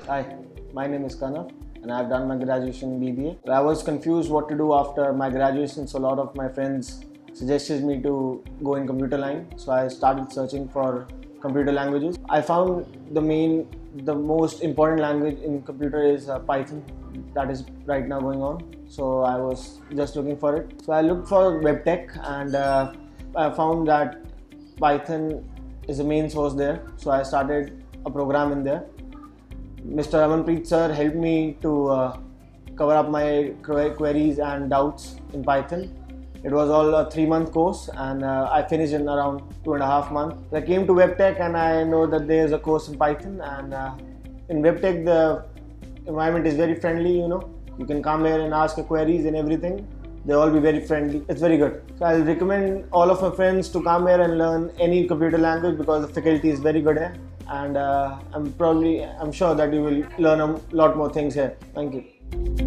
Hi, my name is Kanav and I've done my graduation in BBA. I was confused what to do after my graduation, so a lot of my friends suggested me to go in computer line. So I started searching for computer languages. I found the most important language in computer is Python. That is right now going on. So I was just looking for it. So I looked for Webtech and I found that Python is the main source there. So I started a program in there. Mr. Amanpreet sir helped me to cover up my queries and doubts in Python. It was all a 3-month course and I finished in around 2.5 months. I came to Webtech and I know that there is a course in Python, and in Webtech the environment is very friendly, You can come here and ask your queries and everything. They'll all be very friendly. It's very good. So I'll recommend all of my friends to come here and learn any computer language because the faculty is very good here. And I'm sure that you will learn a lot more things here. Thank you.